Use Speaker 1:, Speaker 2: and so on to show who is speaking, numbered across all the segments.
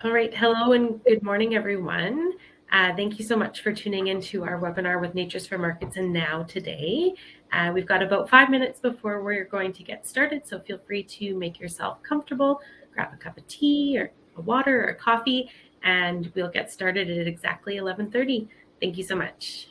Speaker 1: All right. Hello and good morning, everyone. Thank you so much for tuning into our webinar with Nature's for Markets and Now today. We've got about 5 minutes before we're going to get started, so feel free to make yourself comfortable, grab a cup of tea or a water or a coffee, and we'll get started at exactly 11:30. Thank you so much.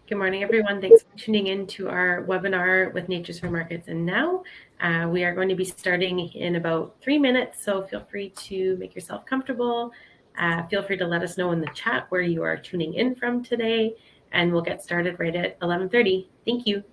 Speaker 1: Good morning, everyone. Thanks for tuning in to our webinar with Nature's for Markets and Now. We are going to be starting in about 3 minutes, so feel free to make yourself comfortable. Feel free to let us know in the chat where you are tuning in from today, and we'll get started right at 11:30. Thank you.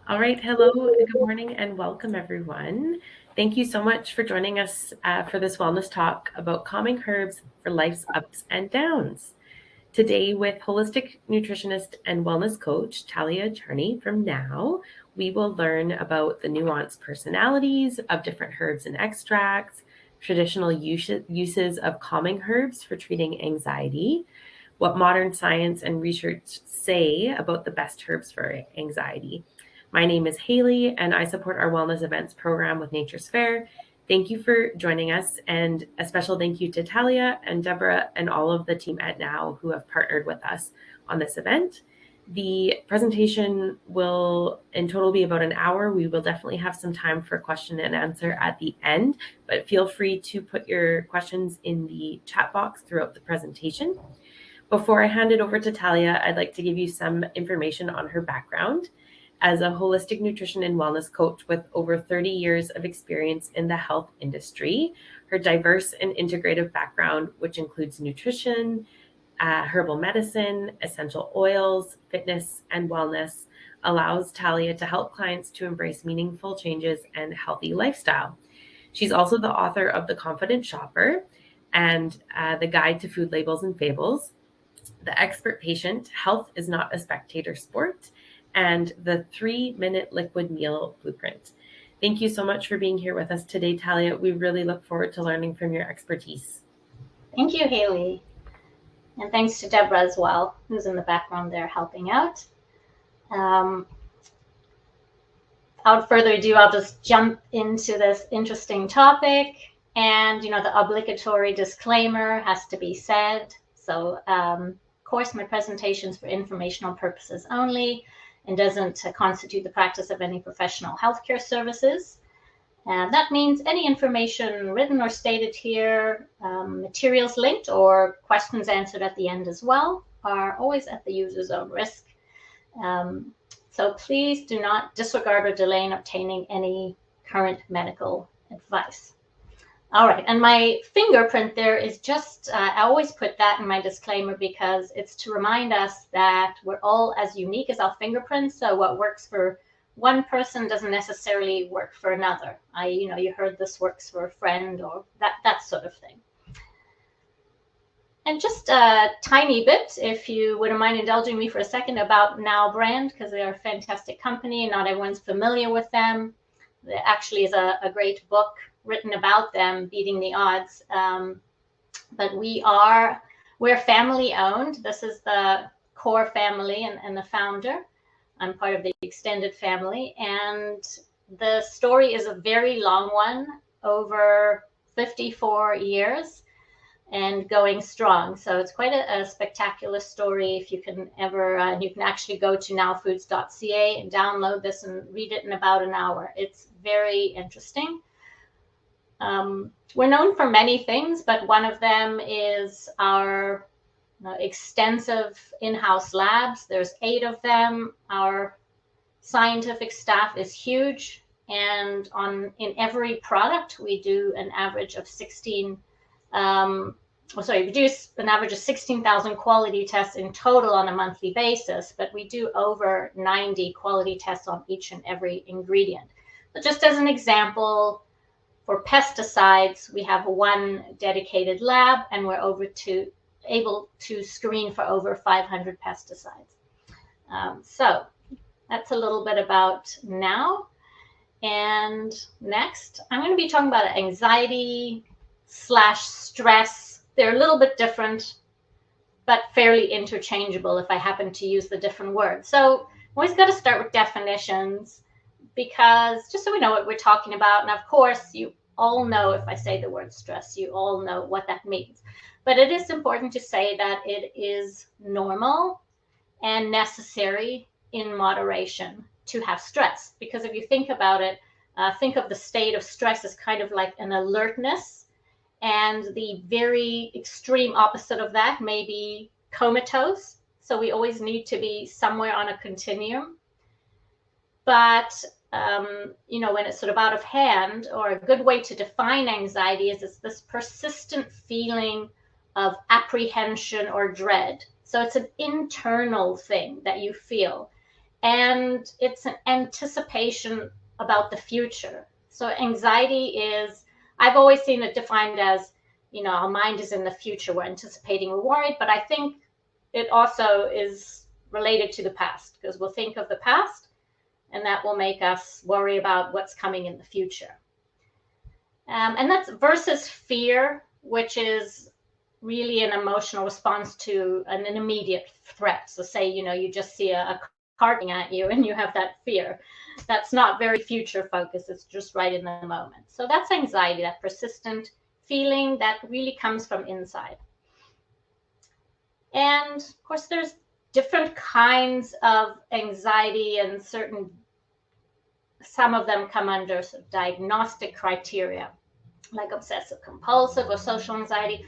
Speaker 1: All right. Hello, good morning, and welcome, everyone. Thank you so much for joining us for this wellness talk about calming herbs for life's ups and downs. Today, with holistic nutritionist and wellness coach Thalia Charney from Now, we will learn about the nuanced personalities of different herbs and extracts, traditional uses of calming herbs for treating anxiety, what modern science and research say about the best herbs for anxiety. My name is Haley, and I support our wellness events program with Nature's Fair. Thank you for joining us, and a special thank you to Thalia and Deborah and all of the team at Now who have partnered with us on this event. The presentation will in total be about an hour. We will definitely have some time for question and answer at the end, but feel free to put your questions in the chat box throughout the presentation. Before I hand it over to Thalia, I'd like to give you some information on her background. As a holistic nutrition and wellness coach with over 30 years of experience in the health industry, her diverse and integrative background, which includes nutrition, herbal medicine, essential oils, fitness, and wellness allows Thalia to help clients to embrace meaningful changes and healthy lifestyle. She's also the author of The Confident Shopper and The Guide to Food Labels and Fables, The Expert Patient, Health is Not a Spectator Sport, and The 3-Minute Liquid Meal Blueprint. Thank you so much for being here with us today, Thalia. We really look forward to learning from your expertise.
Speaker 2: Thank you, Haley. And thanks to Deborah as well, who's in the background there helping out. Without further ado, I'll just jump into this interesting topic. And, the obligatory disclaimer has to be said. So, of course, my presentation is for informational purposes only and doesn't constitute the practice of any professional healthcare services. And that means any information written or stated here, materials linked or questions answered at the end as well, are always at the user's own risk. So please do not disregard or delay in obtaining any current medical advice. All right, and my fingerprint there is just, I always put that in my disclaimer because it's to remind us that we're all as unique as our fingerprints. So what works for one person doesn't necessarily work for another. You heard this works for a friend or that sort of thing. And just a tiny bit, if you wouldn't mind indulging me for a second, about Now brand, because they are a fantastic company and not everyone's familiar with them. There actually is a great book written about them, Beating the Odds. But we're family owned. This is the core family and the founder. I'm part of the extended family, and the story is a very long one, over 54 years and going strong. So it's quite a spectacular story. If you can ever, you can actually go to nowfoods.ca and download this and read it in about an hour. It's very interesting. We're known for many things, but one of them is our extensive in-house labs. There's 8 of them. Our scientific staff is huge, and in every product we do an average of 16,000 quality tests in total on a monthly basis, but we do over 90 quality tests on each and every ingredient. But just as an example, for pesticides, we have one dedicated lab, and we're able to screen for over 500 pesticides. So that's a little bit about Now. And next, I'm going to be talking about anxiety/stress. They're a little bit different, but fairly interchangeable if I happen to use the different words. So always got to start with definitions, because just so we know what we're talking about. And of course, you all know if I say the word stress, you all know what that means. But it is important to say that it is normal and necessary in moderation to have stress. Because if you think about it, think of the state of stress as kind of like an alertness. And the very extreme opposite of that may be comatose. So we always need to be somewhere on a continuum. But when it's sort of out of hand, or a good way to define anxiety is it's this persistent feeling of apprehension or dread. So it's an internal thing that you feel, and it's an anticipation about the future. So anxiety is, I've always seen it defined as, our mind is in the future, we're anticipating, we're worried, but I think it also is related to the past, because we'll think of the past and that will make us worry about what's coming in the future. And that's versus fear, which is really an emotional response to an immediate threat. So say, you just see a car coming at you and you have that fear. That's not very future focused. It's just right in the moment. So that's anxiety, that persistent feeling that really comes from inside. And of course, there's different kinds of anxiety, and some of them come under sort of diagnostic criteria, like obsessive compulsive or social anxiety.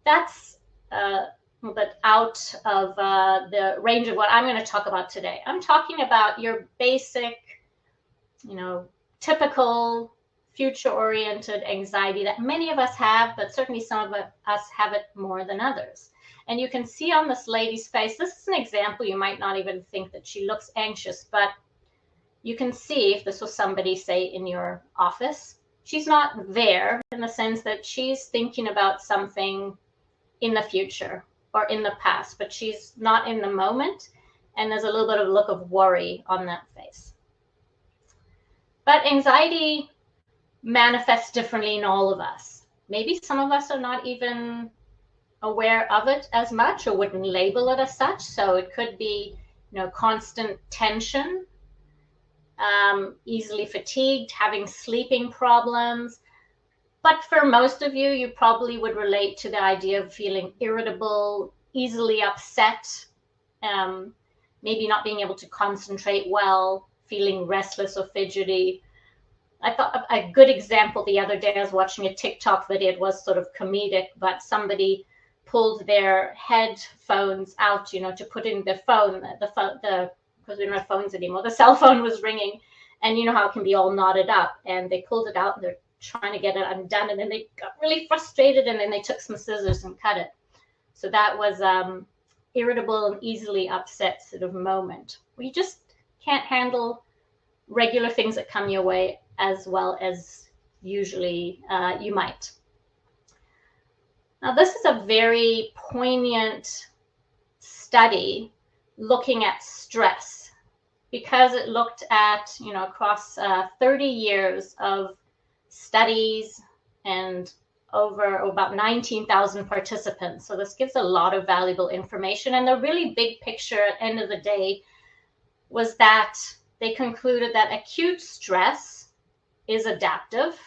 Speaker 2: That's a little bit out of the range of what I'm going to talk about today. I'm talking about your basic, typical future-oriented anxiety that many of us have, but certainly some of us have it more than others. And you can see on this lady's face, this is an example, you might not even think that she looks anxious, but you can see if this was somebody, say, in your office, she's not there in the sense that she's thinking about something in the future or in the past, but she's not in the moment. And there's a little bit of look of worry on that face. But anxiety manifests differently in all of us. Maybe some of us are not even aware of it as much or wouldn't label it as such. So it could be, constant tension, easily fatigued, having sleeping problems. But for most of you, you probably would relate to the idea of feeling irritable, easily upset, maybe not being able to concentrate well, feeling restless or fidgety. I thought a good example the other day, I was watching a TikTok video. It was sort of comedic, but somebody pulled their headphones out, to put in their phone, because we don't have phones anymore. The cell phone was ringing, and you know how it can be all knotted up, and they pulled it out and they're trying to get it undone, and then they got really frustrated, and then they took some scissors and cut it. So that was irritable and easily upset sort of moment. We just can't handle regular things that come your way as well as usually you might. Now, this is a very poignant study looking at stress, because it looked at, across 30 years of studies and over about 19,000 participants. So this gives a lot of valuable information. And the really big picture at the end of the day was that they concluded that acute stress is adaptive.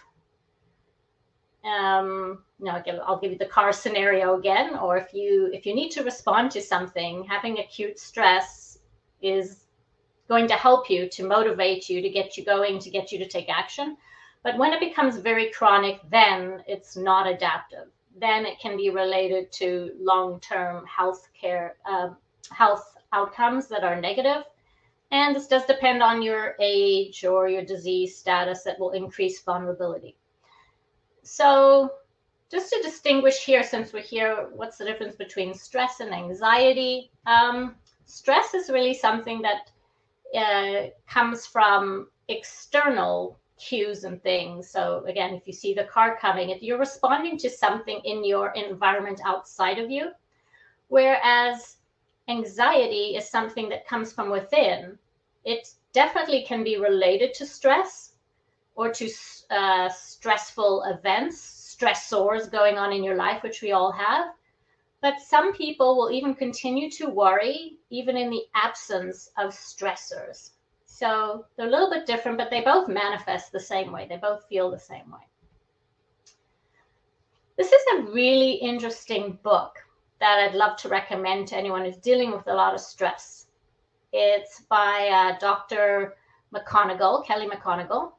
Speaker 2: I'll give you the car scenario again, or if you need to respond to something, having acute stress is going to help you, to motivate you, to get you going, to get you to take action. But when it becomes very chronic, then it's not adaptive. Then it can be related to long-term health outcomes that are negative. And this does depend on your age or your disease status that will increase vulnerability. So just to distinguish here, since we're here, what's the difference between stress and anxiety? Stress is really something that comes from external cues and things. So again, if you see the car coming, if you're responding to something in your environment outside of you, whereas anxiety is something that comes from within. It definitely can be related to stress or to stressful events, stressors going on in your life, which we all have. But some people will even continue to worry even in the absence of stressors. So they're a little bit different, but they both manifest the same way. They both feel the same way. This is a really interesting book that I'd love to recommend to anyone who's dealing with a lot of stress. It's by Dr. Kelly McGonigal.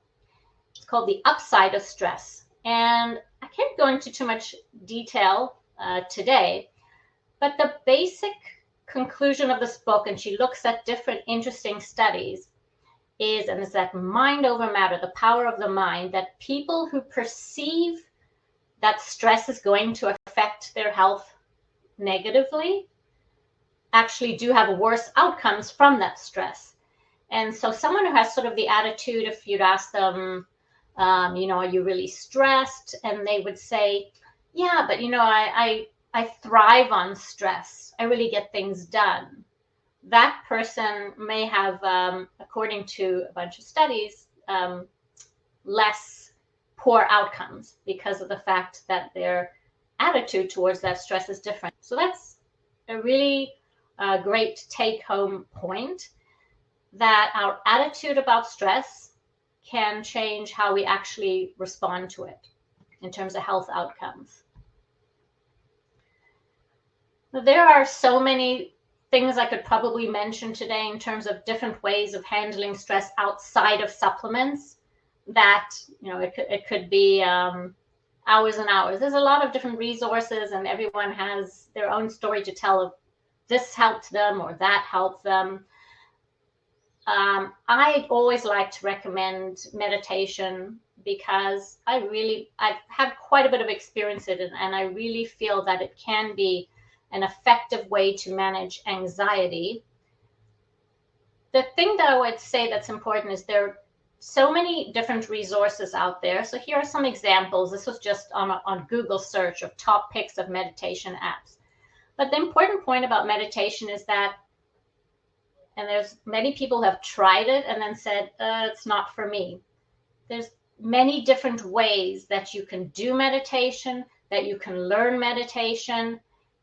Speaker 2: It's called The Upside of Stress. And I can't go into too much detail today, but the basic conclusion of this book, and she looks at different interesting studies, is that mind over matter, the power of the mind, that people who perceive that stress is going to affect their health negatively actually do have worse outcomes from that stress. And so someone who has sort of the attitude, if you'd ask them, are you really stressed? And they would say, yeah, but I thrive on stress. I really get things done. That person may have, according to a bunch of studies, less poor outcomes because of the fact that their attitude towards that stress is different. So that's a really great take-home point, that our attitude about stress can change how we actually respond to it in terms of health outcomes. There are so many things I could probably mention today in terms of different ways of handling stress outside of supplements, that it could be hours and hours. There's a lot of different resources, and everyone has their own story to tell of this helped them or that helped them. I always like to recommend meditation because I've had quite a bit of experience in it, and I really feel that it can be an effective way to manage anxiety. The thing that I would say that's important is there are so many different resources out there. So here are some examples. This was just on Google search of top picks of meditation apps. But the important point about meditation is that, and there's many people who have tried it and then said, it's not for me. There's many different ways that you can do meditation, that you can learn meditation.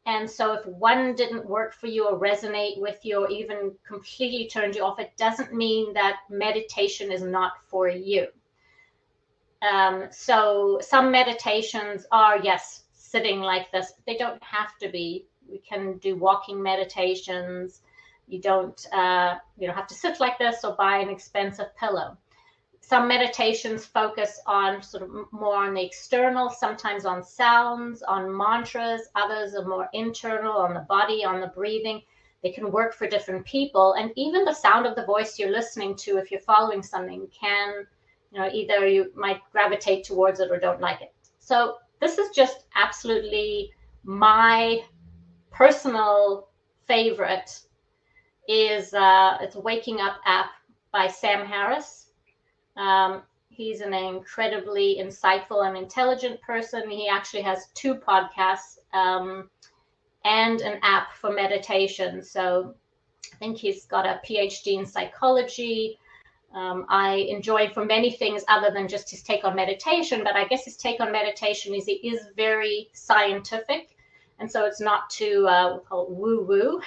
Speaker 2: And so if one didn't work for you or resonate with you or even completely turned you off, it doesn't mean that meditation is not for you. So some meditations are, yes, sitting like this, but they don't have to be. We can do walking meditations. You don't have to sit like this or buy an expensive pillow. Some meditations focus on sort of more on the external, sometimes on sounds, on mantras. Others are more internal, on the body, on the breathing. They can work for different people. And even the sound of the voice you're listening to, if you're following something, can, either you might gravitate towards it or don't like it. So this is just absolutely my personal favorite is it's a Waking Up app by Sam Harris. He's an incredibly insightful and intelligent person. He actually has 2 podcasts and an app for meditation. So I think he's got a PhD in psychology. I enjoy for many things other than just his take on meditation, but I guess his take on meditation is he is very scientific. And so it's not too woo-woo.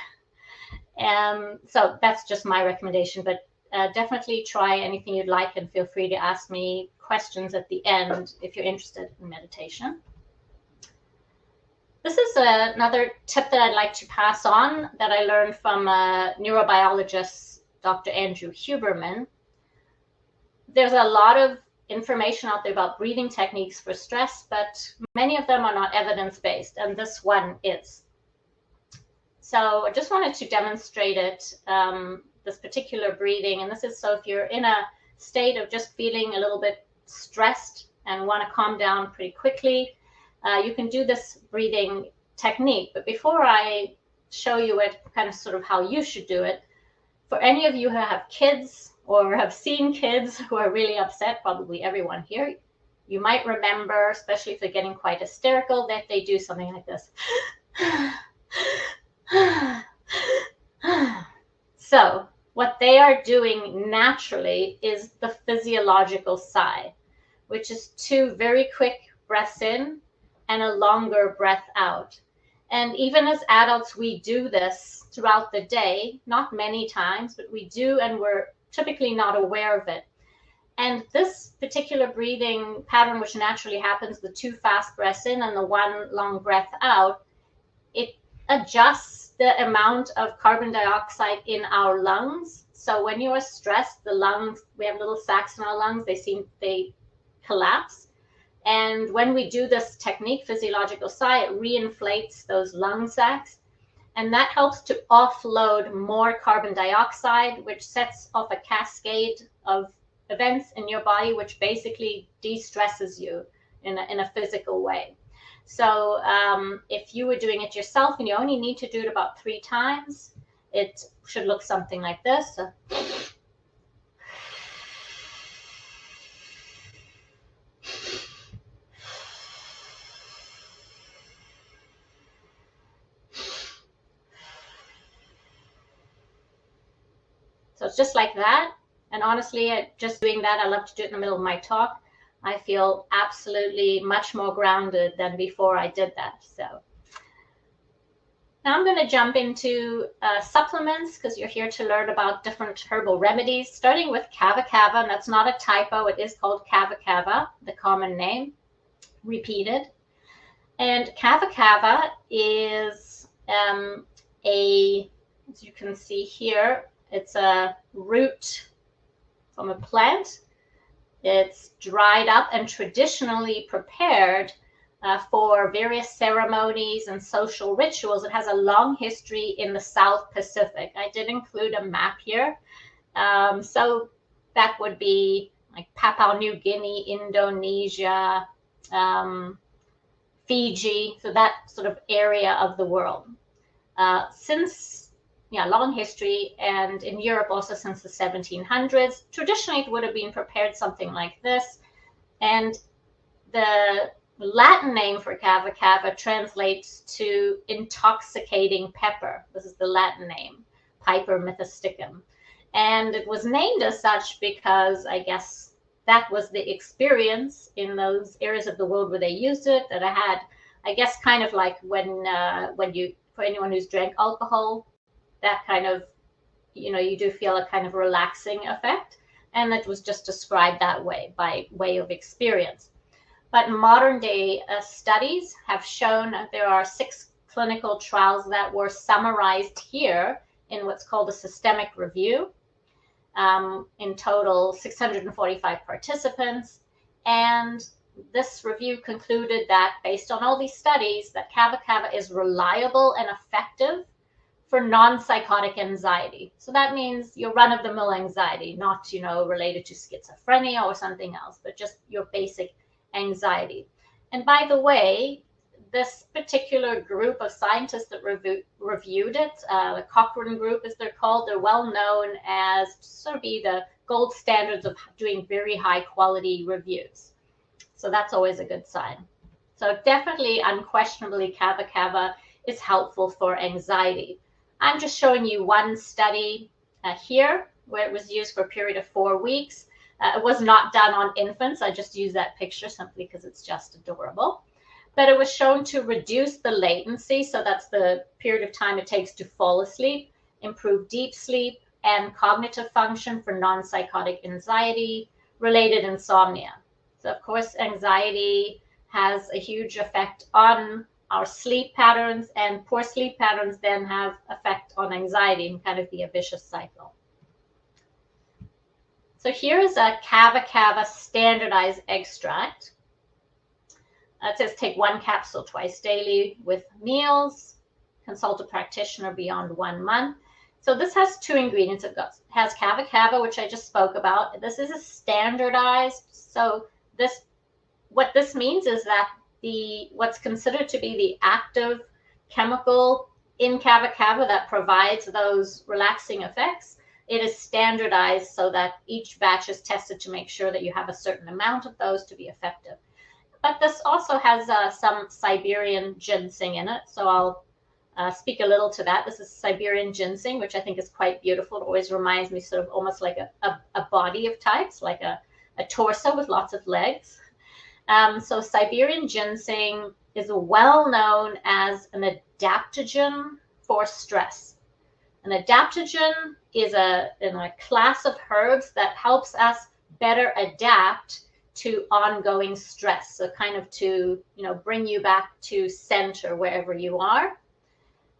Speaker 2: So that's just my recommendation, but definitely try anything you'd like and feel free to ask me questions at the end if you're interested in meditation. This is another tip that I'd like to pass on that I learned from neurobiologist Dr. Andrew Huberman. There's a lot of information out there about breathing techniques for stress, but many of them are not evidence-based, and this one is. So I just wanted to demonstrate it, this particular breathing. And this is so if you're in a state of just feeling a little bit stressed and want to calm down pretty quickly, you can do this breathing technique. But before I show you it, kind of sort of how you should do it, for any of you who have kids or have seen kids who are really upset, probably everyone here, you might remember, especially if they're getting quite hysterical, that they do something like this. So what they are doing naturally is the physiological sigh, which is 2 very quick breaths in and a longer breath out. And even as adults, we do this throughout the day, not many times, but we do, and we're typically not aware of it. And this particular breathing pattern, which naturally happens, the 2 fast breaths in and the 1 long breath out, it adjusts the amount of carbon dioxide in our lungs. So when you are stressed, the lungs, we have little sacs in our lungs, they collapse. And when we do this technique, physiological sigh, it reinflates those lung sacs. And that helps to offload more carbon dioxide, which sets off a cascade of events in your body, which basically de-stresses you in a physical way. So if you were doing it yourself and you only need to do it about 3 times, it should look something like this. So it's just like that. And honestly, just doing that, I love to do it in the middle of my talk. I feel absolutely much more grounded than before I did that. So now I'm going to jump into supplements, because you're here to learn about different herbal remedies, starting with kava kava. And that's not a typo. It is called kava kava, the common name, repeated. And kava kava is as you can see here, it's a root from a plant. It's dried up and traditionally prepared for various ceremonies and social rituals. It has a long history in the South Pacific. I did include a map here. So that would be like Papua New Guinea, Indonesia, Fiji, so that sort of area of the world. since, long history, and in Europe also since the 1700s. Traditionally, it would have been prepared something like this. And the Latin name for cava cava translates to intoxicating pepper. This is the Latin name, Piper methysticum. And it was named as such because I guess that was the experience in those areas of the world where they used it, that I had, I guess, kind of like when you, for anyone who's drank alcohol, that kind of, you do feel a kind of relaxing effect. And it was just described that way, by way of experience. But modern day studies have shown that there are 6 clinical trials that were summarized here in what's called a systemic review. In total, 645 participants. And this review concluded that, based on all these studies, that cava cava is reliable and effective for non-psychotic anxiety. So that means your run-of-the-mill anxiety, not, related to schizophrenia or something else, but just your basic anxiety. And by the way, this particular group of scientists that reviewed it, the Cochrane group as they're called, they're well known as sort of be the gold standards of doing very high quality reviews. So that's always a good sign. So definitely, unquestionably, cava cava is helpful for anxiety. I'm just showing you one study here where it was used for a period of 4 weeks. It was not done on infants. I just used that picture simply because it's just adorable. But it was shown to reduce the latency, so that's the period of time it takes to fall asleep, improve deep sleep, and cognitive function for non-psychotic anxiety-related insomnia. So, of course, anxiety has a huge effect on our sleep patterns, and poor sleep patterns then have effect on anxiety and kind of be a vicious cycle. So here's a cava cava standardized extract. It says take 1 capsule twice daily with meals. Consult a practitioner beyond 1 month. So this has 2 ingredients. It has cava cava, which I just spoke about. This is a standardized. So what this means is that what's considered to be the active chemical in cava cava that provides those relaxing effects, it is standardized so that each batch is tested to make sure that you have a certain amount of those to be effective. But this also has some Siberian ginseng in it, so I'll speak a little to that. This is Siberian ginseng, which I think is quite beautiful. It always reminds me sort of almost like a body of types, like a torso with lots of legs. So Siberian ginseng is well known as an adaptogen for stress. An adaptogen is a class of herbs that helps us better adapt to ongoing stress. So kind of to, bring you back to center wherever you are.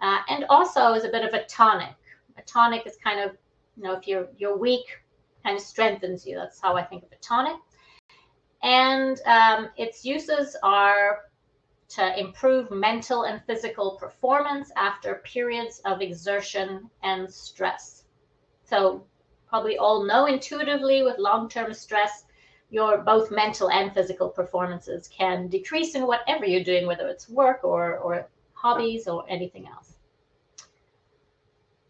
Speaker 2: And also is a bit of a tonic. A tonic is kind of, if you're weak, kind of strengthens you. That's how I think of a tonic. And its uses are to improve mental and physical performance after periods of exertion and stress. So probably all know intuitively with long-term stress, your both mental and physical performances can decrease in whatever you're doing, whether it's work or hobbies or anything else.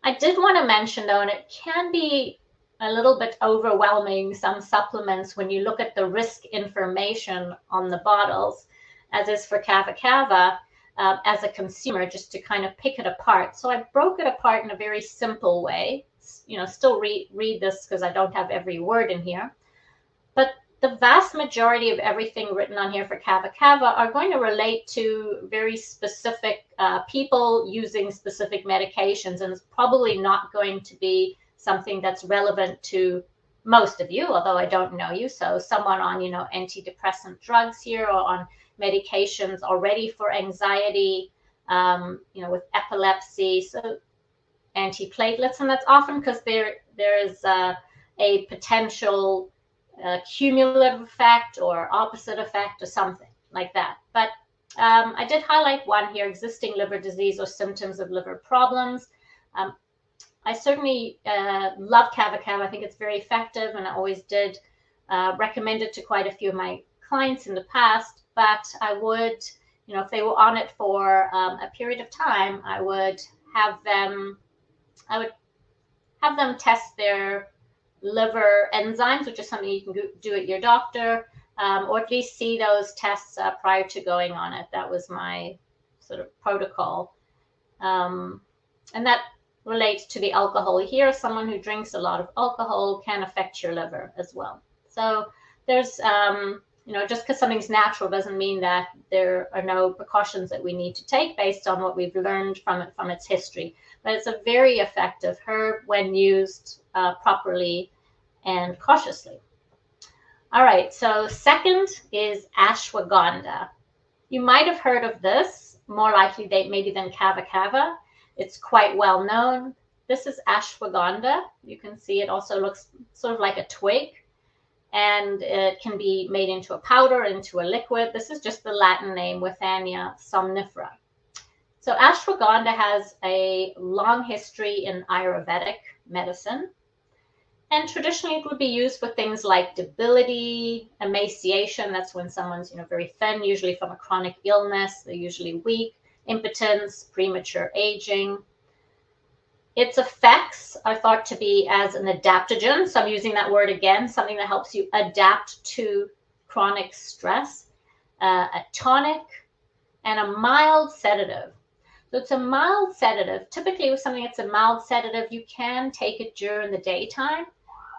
Speaker 2: I did want to mention, though, and it can be a little bit overwhelming, some supplements, when you look at the risk information on the bottles, as is for cava cava, as a consumer, just to kind of pick it apart. So I broke it apart in a very simple way. Still read this because I don't have every word in here. But the vast majority of everything written on here for cava cava are going to relate to very specific people using specific medications, and it's probably not going to be something that's relevant to most of you, although I don't know you. So someone on, antidepressant drugs here, or on medications already for anxiety, with epilepsy, so antiplatelets, and that's often because there is a potential cumulative effect or opposite effect or something like that. But I did highlight one here: existing liver disease or symptoms of liver problems. I certainly love cava cava. I think it's very effective, and I always did recommend it to quite a few of my clients in the past. But I would, if they were on it for a period of time, I would I would have them test their liver enzymes, which is something you can do at your doctor, or at least see those tests prior to going on it. That was my sort of protocol. And that relates to the alcohol here. Someone who drinks a lot of alcohol can affect your liver as well. So there's, just because something's natural doesn't mean that there are no precautions that we need to take based on what we've learned from it, from its history. But it's a very effective herb when used properly and cautiously. All right, so second is ashwagandha. You might have heard of this, more likely maybe than kava kava. It's quite well known. This is ashwagandha. You can see it also looks sort of like a twig, and it can be made into a powder, into a liquid. This is just the Latin name, Withania somnifera. So ashwagandha has a long history in Ayurvedic medicine. And traditionally it would be used for things like debility, emaciation. That's when someone's very thin, usually from a chronic illness. They're usually weak, impotence, premature aging. Its effects are thought to be as an adaptogen. So I'm using that word again, something that helps you adapt to chronic stress, a tonic, and a mild sedative. So it's a mild sedative. Typically with something that's a mild sedative, you can take it during the daytime,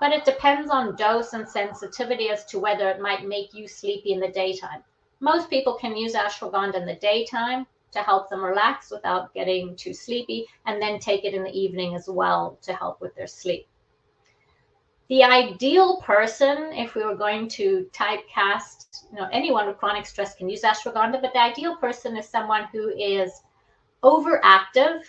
Speaker 2: but it depends on dose and sensitivity as to whether it might make you sleepy in the daytime. Most people can use ashwagandha in the daytime to help them relax without getting too sleepy, and then take it in the evening as well to help with their sleep. The ideal person, if we were going to typecast, anyone with chronic stress can use ashwagandha, but the ideal person is someone who is overactive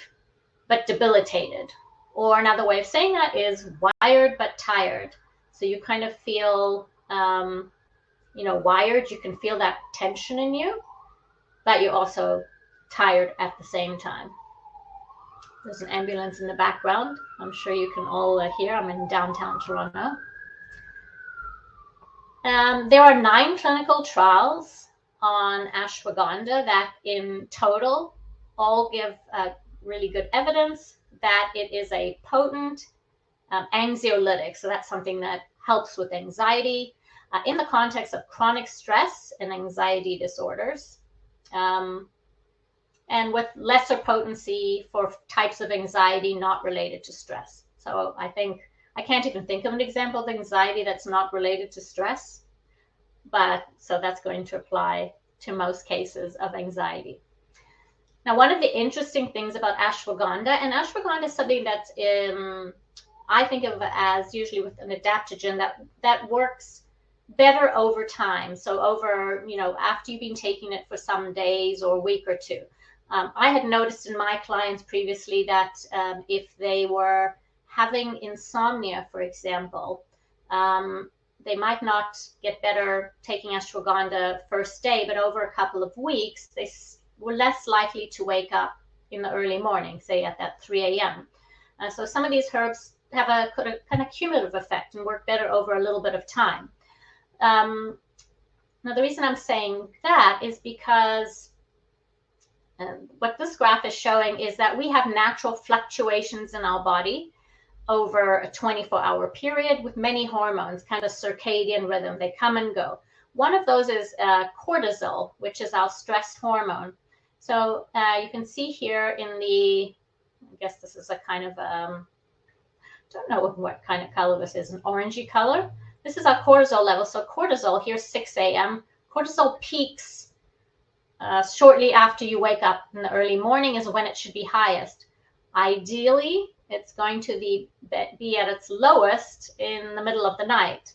Speaker 2: but debilitated. Or another way of saying that is wired but tired. So you kind of feel, wired. You can feel that tension in you, but you're also tired at the same time. There's an ambulance in the background. I'm sure you can all hear. I'm in downtown Toronto. There are 9 clinical trials on ashwagandha that in total all give really good evidence that it is a potent anxiolytic. So that's something that helps with anxiety in the context of chronic stress and anxiety disorders. And with lesser potency for types of anxiety not related to stress. So I can't even think of an example of anxiety that's not related to stress, but so that's going to apply to most cases of anxiety. Now, one of the interesting things about ashwagandha, and ashwagandha is something that's I think of as usually with an adaptogen that works better over time. So over, after you've been taking it for some days or a week or two. I had noticed in my clients previously that if they were having insomnia, for example, they might not get better taking ashwagandha first day, but over a couple of weeks, they were less likely to wake up in the early morning, say at that 3 a.m. So some of these herbs have a kind of cumulative effect and work better over a little bit of time. Now, the reason I'm saying that is because what this graph is showing is that we have natural fluctuations in our body over a 24-hour period with many hormones, kind of circadian rhythm. They come and go. One of those is cortisol, which is our stress hormone. So you can see here in I guess this is a kind of, don't know what kind of color this is, an orangey color. This is our cortisol level. So cortisol, here's 6 a.m. Cortisol peaks shortly after you wake up in the early morning is when it should be highest. Ideally, it's going to be at its lowest in the middle of the night.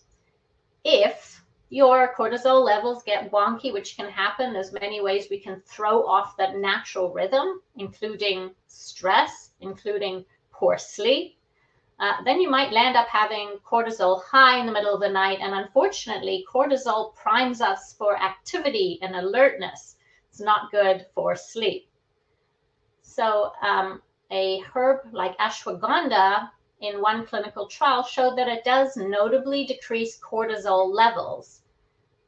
Speaker 2: If your cortisol levels get wonky, which can happen, there's many ways we can throw off that natural rhythm, including stress, including poor sleep. Then you might land up having cortisol high in the middle of the night. And unfortunately, cortisol primes us for activity and alertness. It's not good for sleep. So a herb like ashwagandha in one clinical trial showed that it does notably decrease cortisol levels,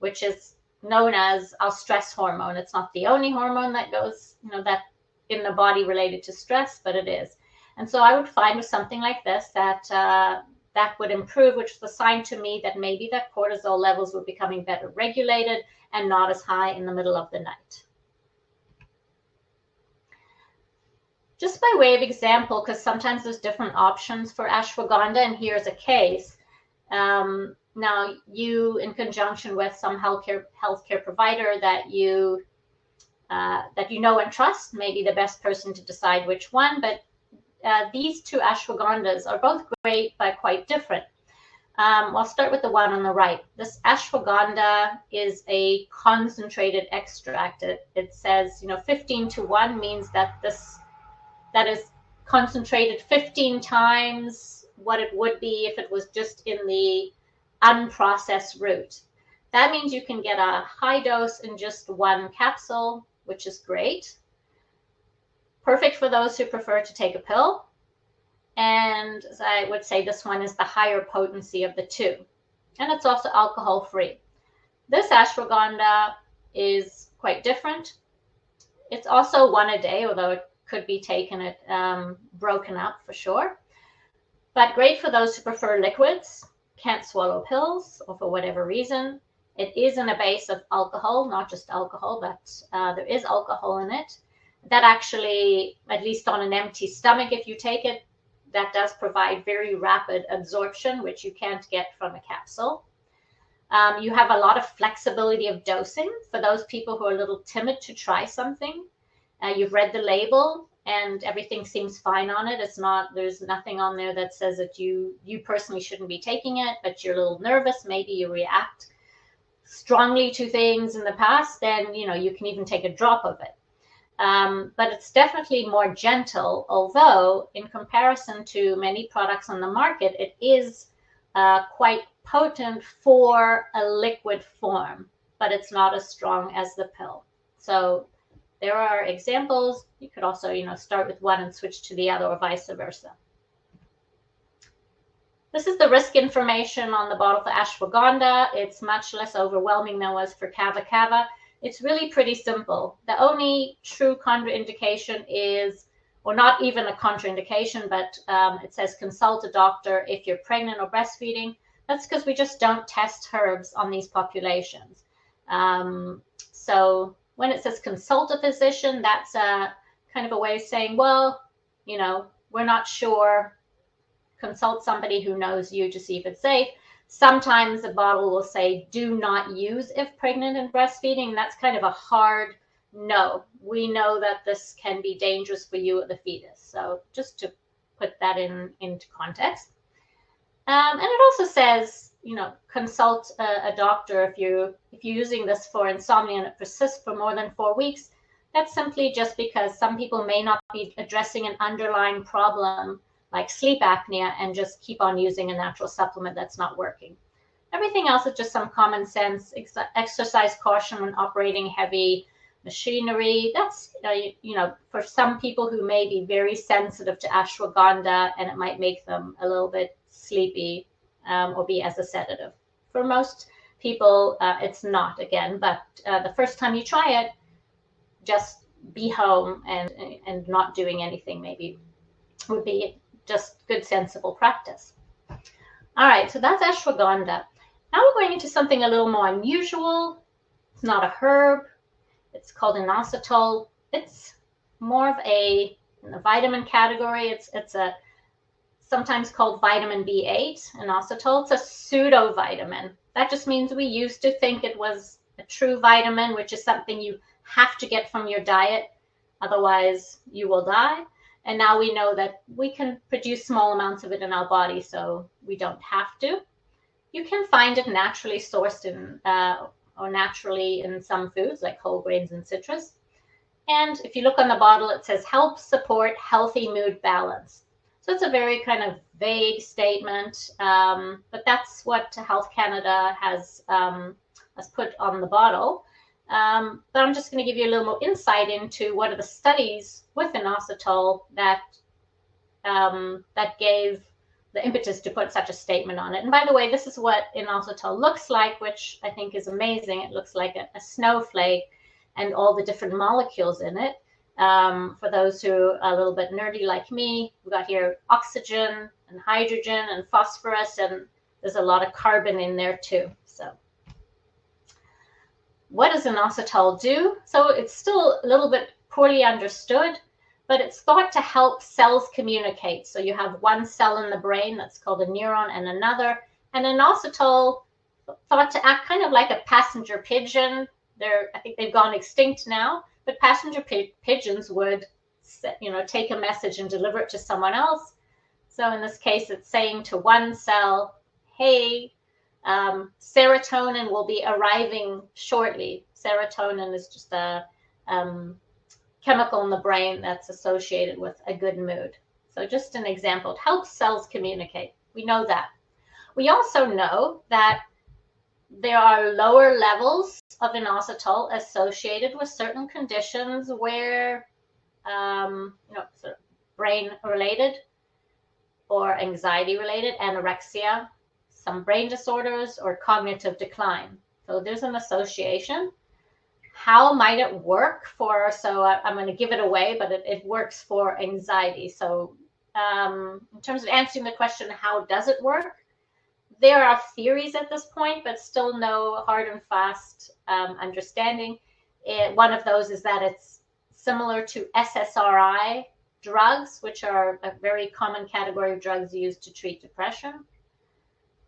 Speaker 2: which is known as our stress hormone. It's not the only hormone that goes, that in the body related to stress, but it is. And so I would find with something like this that that would improve, which was a sign to me that maybe that cortisol levels were becoming better regulated and not as high in the middle of the night. Just by way of example, because sometimes there's different options for ashwagandha, and here's a case. Now, you, in conjunction with some healthcare provider that you know and trust, may be the best person to decide which one. But these two ashwagandhas are both great, but quite different. I'll start with the one on the right. This ashwagandha is a concentrated extract. It says, 15:1 means that that is concentrated 15 times what it would be if it was just in the unprocessed route. That means you can get a high dose in just one capsule, which is great. Perfect for those who prefer to take a pill. And I would say this one is the higher potency of the two. And it's also alcohol-free. This ashwagandha is quite different. It's also one a day, although it could be taken broken up for sure. But great for those who prefer liquids, can't swallow pills, or for whatever reason. It is in a base of alcohol, not just alcohol, but there is alcohol in it. That actually, at least on an empty stomach, if you take it, that does provide very rapid absorption, which you can't get from a capsule. You have a lot of flexibility of dosing for those people who are a little timid to try something. You've read the label and everything seems fine on it. There's nothing on there that says that you personally shouldn't be taking it, but you're a little nervous. Maybe you react strongly to things in the past, then, you can even take a drop of it. But it's definitely more gentle, although in comparison to many products on the market, it is quite potent for a liquid form, but it's not as strong as the pill. So there are examples. You could also, start with one and switch to the other, or vice versa. This is the risk information on the bottle for ashwagandha. It's much less overwhelming than it was for kava kava. It's really pretty simple. The only true contraindication is, or not even a contraindication, but it says consult a doctor if you're pregnant or breastfeeding. That's because we just don't test herbs on these populations. So when it says consult a physician, that's a kind of a way of saying, well, we're not sure. Consult somebody who knows you to see if it's safe. Sometimes the bottle will say, do not use if pregnant and breastfeeding. That's kind of a hard no. We know that this can be dangerous for you or the fetus. So just to put that into context. And it also says, consult a doctor if you're using this for insomnia and it persists for more than 4 weeks. That's simply just because some people may not be addressing an underlying problem like sleep apnea and just keep on using a natural supplement that's not working. Everything else is just some common sense. Exercise caution when operating heavy machinery. That's, for some people who may be very sensitive to ashwagandha and it might make them a little bit sleepy or be as a sedative. For most people, it's not, again, but the first time you try it, just be home and not doing anything maybe would be just good, sensible practice. All right, so that's ashwagandha. Now we're going into something a little more unusual. It's not a herb. It's called inositol. It's more of in the vitamin category. It's a sometimes called vitamin B8, inositol. It's a pseudo vitamin. That just means we used to think it was a true vitamin, which is something you have to get from your diet, otherwise you will die. And now we know that we can produce small amounts of it in our body, so we don't have to. You can find it naturally sourced or naturally in some foods like whole grains and citrus. And if you look on the bottle, it says help support healthy mood balance. So it's a very kind of vague statement, but that's what Health Canada has put on the bottle. But I'm just going to give you a little more insight into what are the studies with inositol that gave the impetus to put such a statement on it. And by the way, this is what inositol looks like, which I think is amazing. It looks like a snowflake and all the different molecules in it. For those who are a little bit nerdy like me, we've got here oxygen and hydrogen and phosphorus, and there's a lot of carbon in there too. So what does inositol do? So it's still a little bit poorly understood, but it's thought to help cells communicate. So you have one cell in the brain that's called a neuron and another, and inositol thought to act kind of like a passenger pigeon. I think they've gone extinct now, but passenger pigeons would, take a message and deliver it to someone else. So in this case, it's saying to one cell, hey, serotonin will be arriving shortly. Serotonin is just a chemical in the brain that's associated with a good mood. So just an example, it helps cells communicate. We know that. We also know that there are lower levels of inositol associated with certain conditions where, sort of brain-related or anxiety-related, anorexia, some brain disorders, or cognitive decline. So there's an association. How might it work for, so I'm going to give it away, but it works for anxiety. So in terms of answering the question, how does it work? There are theories at this point, but still no hard and fast understanding. One of those is that it's similar to SSRI drugs, which are a very common category of drugs used to treat depression.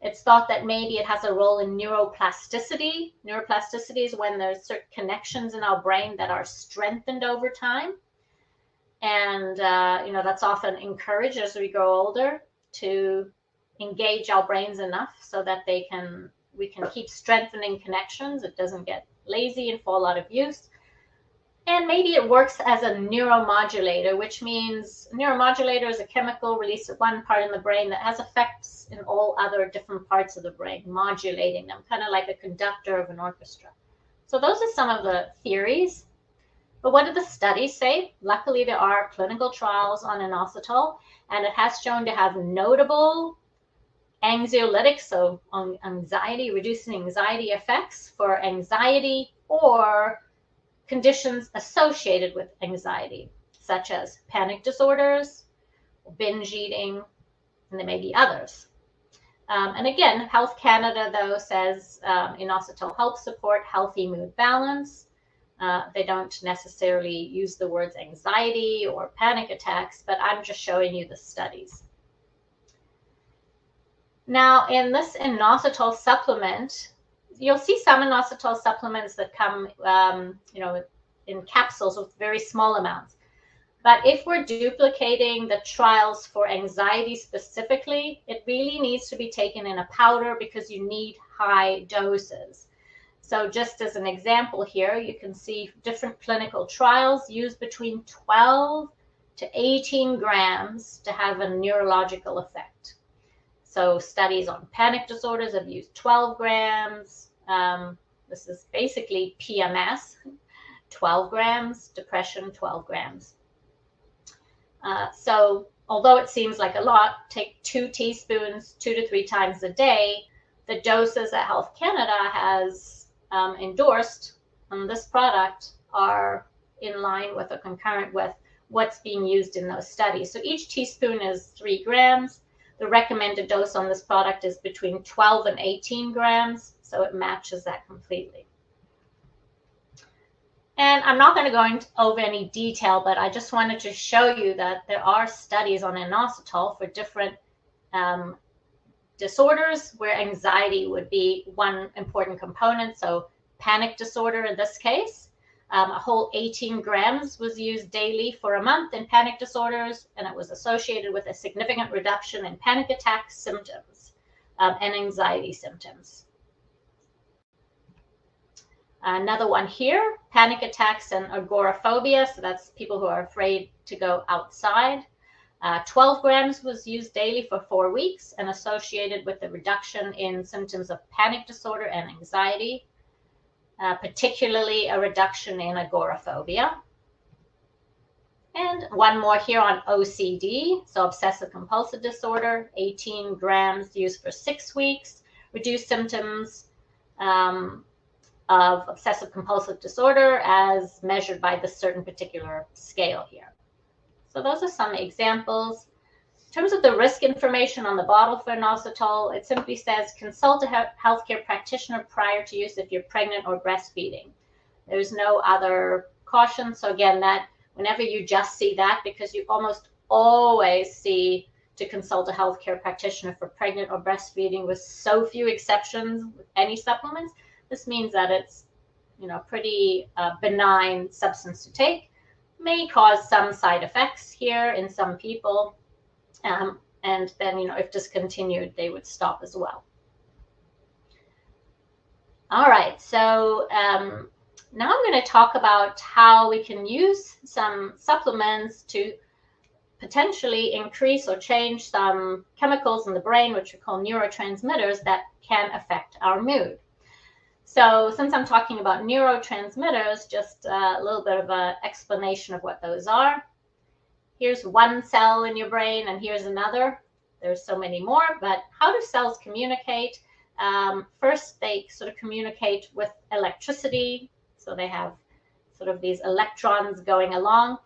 Speaker 2: It's thought that maybe it has a role in neuroplasticity. Neuroplasticity is when there's certain connections in our brain that are strengthened over time. And, that's often encouraged as we grow older to engage our brains enough so that we can keep strengthening connections. It doesn't get lazy and fall out of use. And maybe it works as a neuromodulator, which means a neuromodulator is a chemical released at one part in the brain that has effects in all other different parts of the brain, modulating them, kind of like a conductor of an orchestra. So those are some of the theories. But what do the studies say? Luckily, there are clinical trials on inositol, and it has shown to have notable anxiolytic, so on anxiety, reducing anxiety effects for anxiety or conditions associated with anxiety, such as panic disorders, binge eating, and there may be others. And again, Health Canada, though, says inositol helps support healthy mood balance. They don't necessarily use the words anxiety or panic attacks, but I'm just showing you the studies. Now, in this inositol supplement, you'll see some inositol supplements that come, in capsules with very small amounts. But if we're duplicating the trials for anxiety specifically, it really needs to be taken in a powder because you need high doses. So just as an example here, you can see different clinical trials use between 12 to 18 grams to have a neurological effect. So studies on panic disorders have used 12 grams. This is basically PMS, 12 grams, depression, 12 grams. So although it seems like a lot, take 2 teaspoons 2 to 3 times a day. The doses that Health Canada has endorsed on this product are in line with or concurrent with what's being used in those studies. So each teaspoon is 3 grams. The recommended dose on this product is between 12 and 18 grams, so it matches that completely. And I'm not going to go into over any detail, but I just wanted to show you that there are studies on inositol for different disorders where anxiety would be one important component. So panic disorder in this case, a whole 18 grams was used daily for a month in panic disorders, and it was associated with a significant reduction in panic attack symptoms and anxiety symptoms. Another one here, panic attacks and agoraphobia. So that's people who are afraid to go outside. 12 grams was used daily for 4 weeks and associated with a reduction in symptoms of panic disorder and anxiety, particularly a reduction in agoraphobia. And one more here on OCD, so obsessive compulsive disorder, 18 grams used for 6 weeks, reduced symptoms of obsessive compulsive disorder as measured by this certain particular scale here. So those are some examples. In terms of the risk information on the bottle for inositol, it simply says consult a healthcare practitioner prior to use if you're pregnant or breastfeeding. There's no other caution. So again, that whenever you just see that, because you almost always see to consult a healthcare practitioner for pregnant or breastfeeding with so few exceptions with any supplements, this means that it's, pretty benign substance to take. May cause some side effects here in some people. And then, if discontinued, they would stop as well. All right, so now I'm going to talk about how we can use some supplements to potentially increase or change some chemicals in the brain, which we call neurotransmitters, that can affect our mood. So since I'm talking about neurotransmitters, just a little bit of an explanation of what those are. Here's one cell in your brain, and here's another. There's so many more, but how do cells communicate? First, they sort of communicate with electricity. So they have sort of these electrons going along,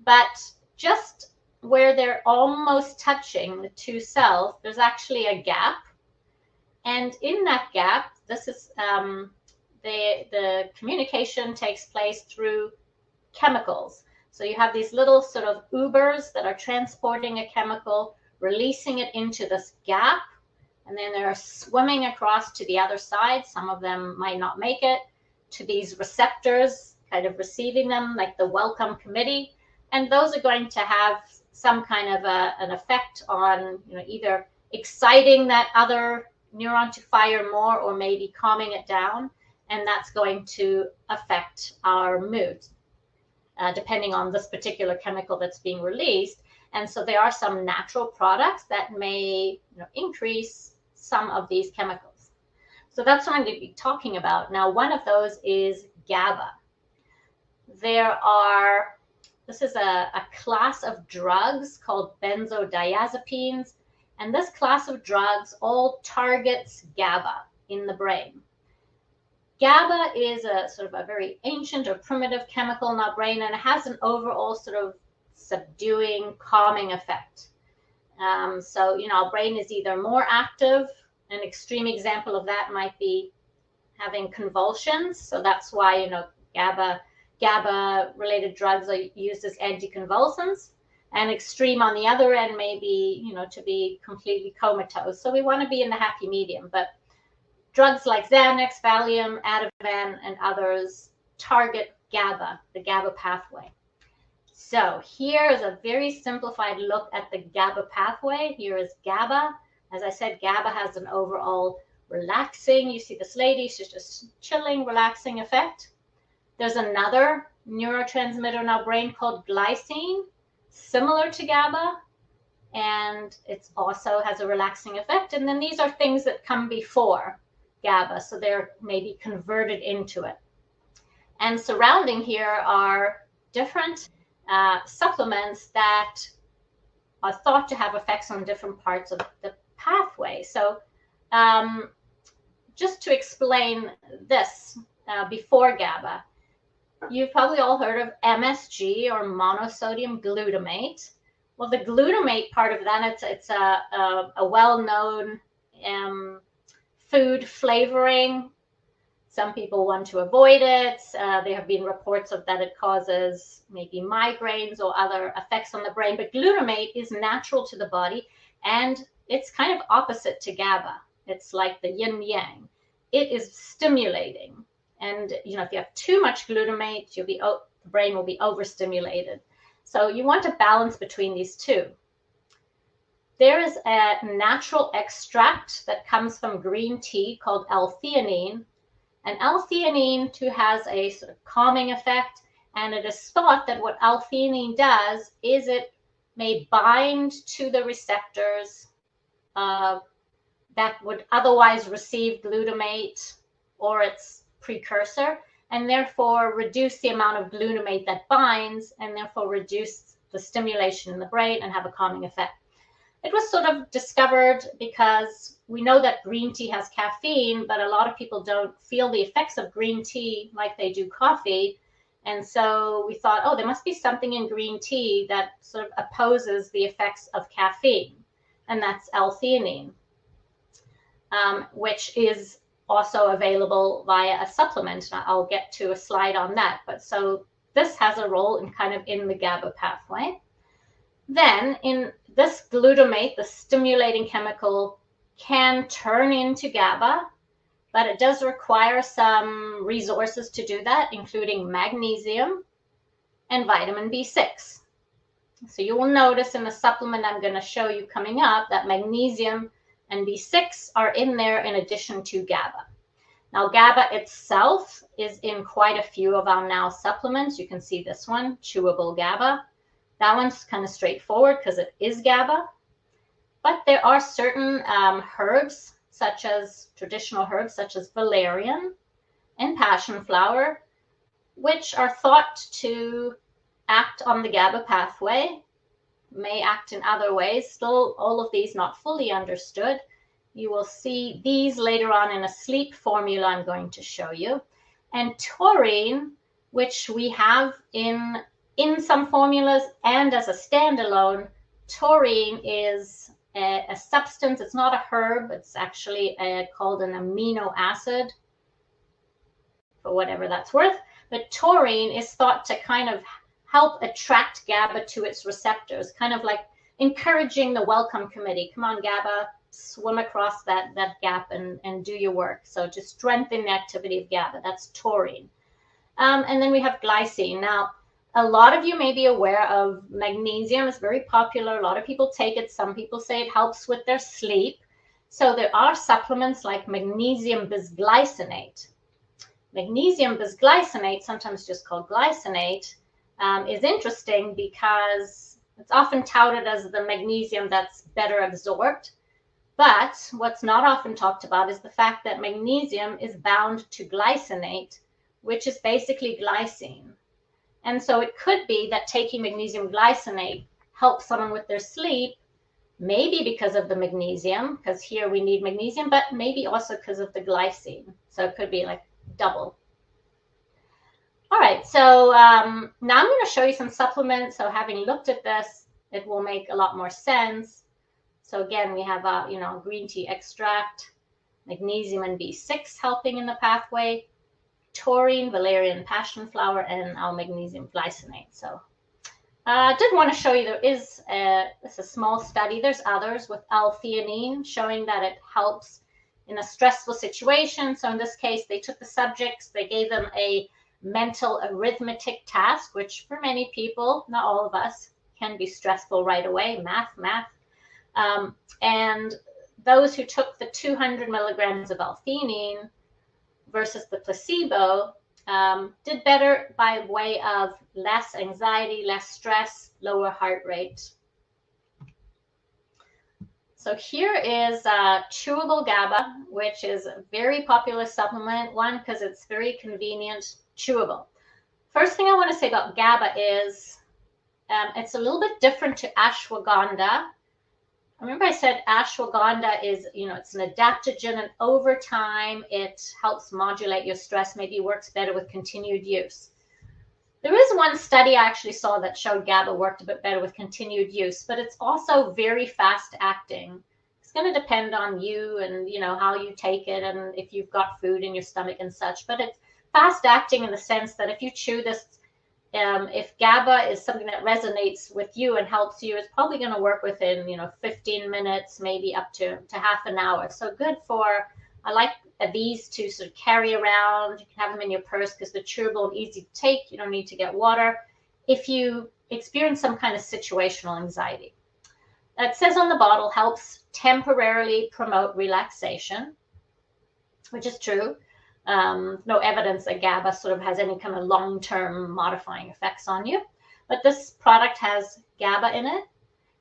Speaker 2: but just where they're almost touching the two cells, there's actually a gap. And in that gap, this is the communication takes place through chemicals. So you have these little sort of Ubers that are transporting a chemical, releasing it into this gap, and then they're swimming across to the other side. Some of them might not make it to these receptors, kind of receiving them, like the welcome committee. And those are going to have some kind of an effect on, either exciting that other neuron to fire more or maybe calming it down. And that's going to affect our mood, depending on this particular chemical that's being released. And so there are some natural products that may increase some of these chemicals. So that's what I'm going to be talking about. Now, one of those is GABA. This is a class of drugs called benzodiazepines. And this class of drugs all targets GABA in the brain. GABA is a sort of a very ancient or primitive chemical in our brain, and it has an overall sort of subduing, calming effect. So, our brain is either more active. An extreme example of that might be having convulsions. So that's why, GABA-related drugs are used as anticonvulsants. And extreme on the other end may be, to be completely comatose. So we want to be in the happy medium. But drugs like Xanax, Valium, Ativan, and others target GABA, the GABA pathway. So here is a very simplified look at the GABA pathway. Here is GABA. As I said, GABA has an overall relaxing, you see this lady, she's just chilling, relaxing effect. There's another neurotransmitter in our brain called glycine, similar to GABA, and it also has a relaxing effect. And then these are things that come before GABA, so they're maybe converted into it. And surrounding here are different supplements that are thought to have effects on different parts of the pathway. So just to explain this, before GABA, you've probably all heard of MSG, or monosodium glutamate. Well, the glutamate part of that, it's a well-known food flavoring. Some people want to avoid it. There have been reports of that it causes maybe migraines or other effects on the brain. But glutamate is natural to the body, and it's kind of opposite to GABA. It's like the yin yang. It is stimulating. And, if you have too much glutamate, the brain will be overstimulated. So you want a balance between these two. There is a natural extract that comes from green tea called L-theanine. And L-theanine too has a sort of calming effect. And it is thought that what L-theanine does is it may bind to the receptors that would otherwise receive glutamate or its precursor, and therefore reduce the amount of glutamate that binds, and therefore reduce the stimulation in the brain and have a calming effect. It was sort of discovered because we know that green tea has caffeine, but a lot of people don't feel the effects of green tea like they do coffee. And so we thought, oh, there must be something in green tea that sort of opposes the effects of caffeine, and that's L-theanine, which is also available via a supplement. I'll get to a slide on that. But so this has a role in kind of in the GABA pathway. Then in this glutamate, the stimulating chemical, can turn into GABA, but it does require some resources to do that, including magnesium and vitamin B6. So you will notice in the supplement I'm going to show you coming up that magnesium and B6 are in there in addition to GABA. Now, GABA itself is in quite a few of our now supplements. You can see this one, chewable GABA. That one's kind of straightforward because it is GABA. But there are certain herbs, such as traditional herbs, such as valerian and passion flower, which are thought to act on the GABA pathway, may act in other ways. Still, all of these not fully understood. You will see these later on in a sleep formula I'm going to show you. And taurine, which we have in some formulas and as a standalone. Taurine is a substance. It's not a herb. It's actually called an amino acid, for whatever that's worth. But taurine is thought to kind of help attract GABA to its receptors, kind of like encouraging the welcome committee. Come on, GABA, swim across that gap and do your work. So to strengthen the activity of GABA, that's taurine. And then we have glycine. Now, a lot of you may be aware of magnesium. It's very popular. A lot of people take it. Some people say it helps with their sleep. So there are supplements like magnesium bisglycinate. Magnesium bisglycinate, sometimes just called glycinate, is interesting because it's often touted as the magnesium that's better absorbed. But what's not often talked about is the fact that magnesium is bound to glycinate, which is basically glycine. And so it could be that taking magnesium glycinate helps someone with their sleep, maybe because of the magnesium, because here we need magnesium, but maybe also because of the glycine. So it could be like double. All right, so now I'm going to show you some supplements. So having looked at this, it will make a lot more sense. So again, we have green tea extract, magnesium and B6 helping in the pathway, taurine, valerian, passion flower, and our magnesium glycinate. So I did want to show you it's a small study. There's others with L-theanine showing that it helps in a stressful situation. So in this case, they took the subjects, they gave them a mental arithmetic task, which for many people, not all of us, can be stressful right away. Math. And those who took the 200 milligrams of L-theanine versus the placebo did better by way of less anxiety, less stress, lower heart rate. So here is chewable GABA, which is a very popular supplement. One, because it's very convenient, chewable. First thing I want to say about GABA is it's a little bit different to ashwagandha. Remember I said ashwagandha is, it's an adaptogen, and over time it helps modulate your stress, maybe works better with continued use. There is one study I actually saw that showed GABA worked a bit better with continued use, but it's also very fast acting. It's going to depend on you and, how you take it and if you've got food in your stomach and such, but it's fast acting in the sense that if you chew this, if GABA is something that resonates with you and helps you, it's probably going to work within, 15 minutes, maybe up to half an hour. So good for, I like these to sort of carry around. You can have them in your purse because they're chewable and easy to take. You don't need to get water. If you experience some kind of situational anxiety. It says on the bottle, helps temporarily promote relaxation, which is true. No evidence that GABA sort of has any kind of long-term modifying effects on you. But this product has GABA in it.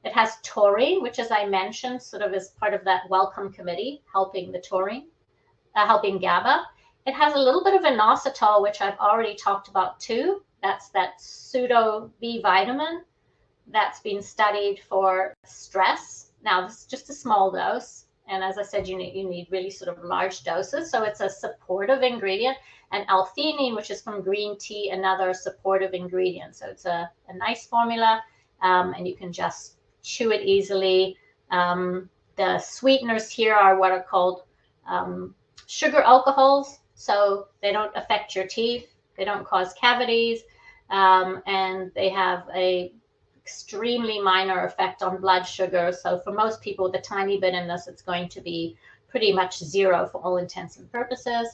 Speaker 2: It has taurine, which, as I mentioned, sort of is part of that welcome committee, helping the taurine, helping GABA. It has a little bit of inositol, which I've already talked about too. That's that pseudo B vitamin that's been studied for stress. Now, this is just a small dose. And as I said, you need really sort of large doses. So it's a supportive ingredient. And L-theanine, which is from green tea, another supportive ingredient. So it's a nice formula, and you can just chew it easily. The sweeteners here are what are called sugar alcohols. So they don't affect your teeth. They don't cause cavities. And they have a extremely minor effect on blood sugar. So for most people with a tiny bit in this, it's going to be pretty much zero for all intents and purposes.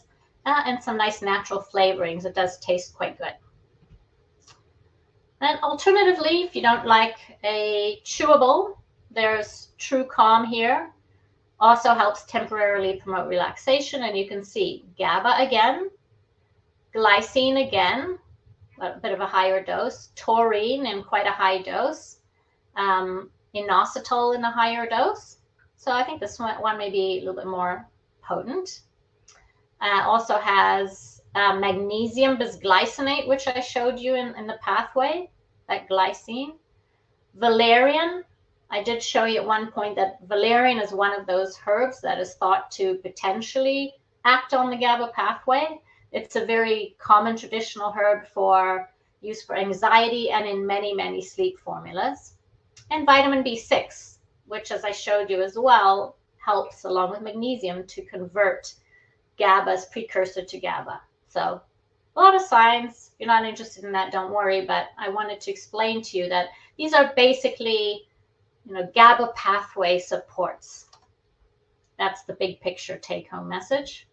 Speaker 2: And some nice natural flavorings. It does taste quite good. And alternatively, if you don't like a chewable, there's True Calm here. Also helps temporarily promote relaxation. And you can see GABA again, glycine again, a bit of a higher dose, taurine in quite a high dose, inositol in a higher dose. So I think this one may be a little bit more potent. Also has magnesium bisglycinate, which I showed you in the pathway, that glycine. Valerian, I did show you at one point that valerian is one of those herbs that is thought to potentially act on the GABA pathway. It's a very common traditional herb for use for anxiety and in many, many sleep formulas. And vitamin B6, which, as I showed you as well, helps along with magnesium to convert GABA's precursor to GABA. So a lot of science. If you're not interested in that, don't worry. But I wanted to explain to you that these are basically, GABA pathway supports. That's the big picture take-home message.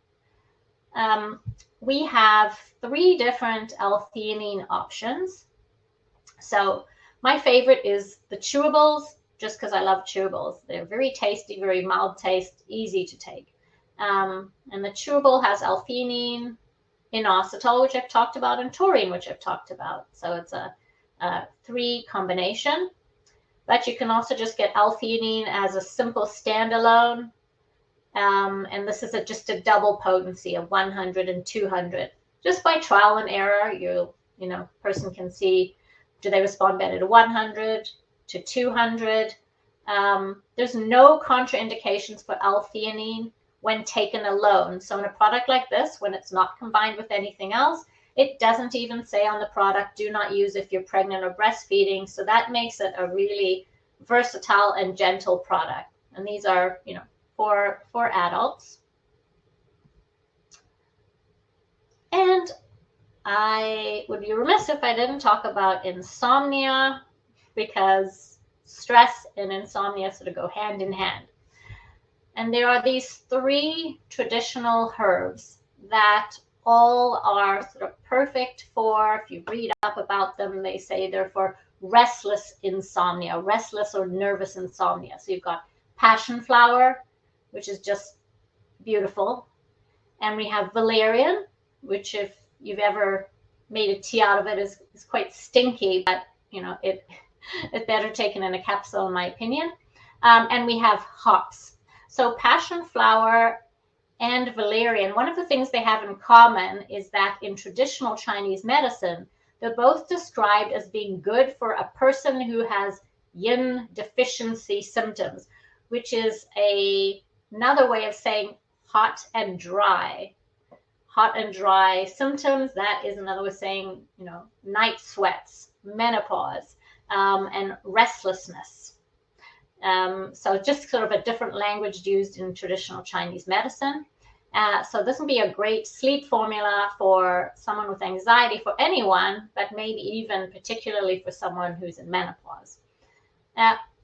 Speaker 2: We have 3 different L-theanine options. So my favorite is the chewables, just because I love chewables. They're very tasty, very mild taste, easy to take. And the chewable has L-theanine, inositol, which I've talked about, and taurine, which I've talked about. So it's a 3 combination. But you can also just get L-theanine as a simple standalone. And this is just a double potency of 100 and 200. Just by trial and error, person can see, do they respond better to 100, to 200? There's no contraindications for L-theanine when taken alone. So in a product like this, when it's not combined with anything else, it doesn't even say on the product, do not use if you're pregnant or breastfeeding. So that makes it a really versatile and gentle product. And these are, for adults. And I would be remiss if I didn't talk about insomnia, because stress and insomnia sort of go hand in hand. And there are these 3 traditional herbs that all are sort of perfect for, if you read up about them, they say they're for restless insomnia, restless or nervous insomnia. So you've got passion flower, which is just beautiful. And we have valerian, which if you've ever made a tea out of it is quite stinky, but it's better taken in a capsule, in my opinion. And we have hops. So passion flower and valerian, one of the things they have in common is that in traditional Chinese medicine, they're both described as being good for a person who has yin deficiency symptoms, which is another way of saying hot and dry. Hot and dry symptoms, that is another way of saying, night sweats, menopause, and restlessness. So just sort of a different language used in traditional Chinese medicine. So this would be a great sleep formula for someone with anxiety, for anyone, but maybe even particularly for someone who's in menopause.